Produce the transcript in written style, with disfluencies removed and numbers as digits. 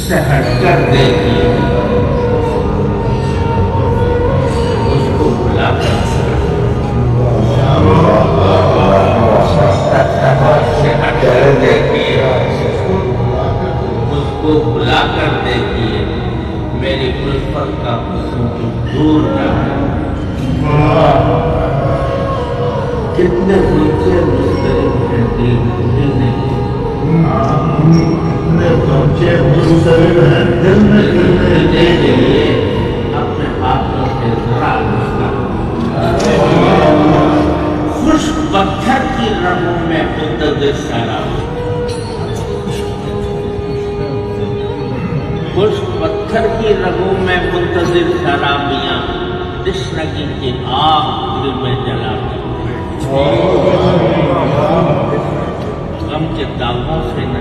سے ہٹ کر دیکھیے، اس کو بلا کر سے ہٹ کر دیکھیے، اس کو بلا کر دیکھیے، میری الفت کا حکم دور نہ ہے۔ کتنے اونچے مسترب ہیں دل میں نہیں، کتنے اونچے مسترب ہیں دل میں نہیں، اپنے ہاتھوں سے ذرا مسکرا، خشک پتھر کی رگوں میں منتظر سیلاب، خشک پتھر کی رگوں میں منتظر سیلابیاں، تشنگی کی آگ دل میں جلا کر غم کے داغوں سے نہ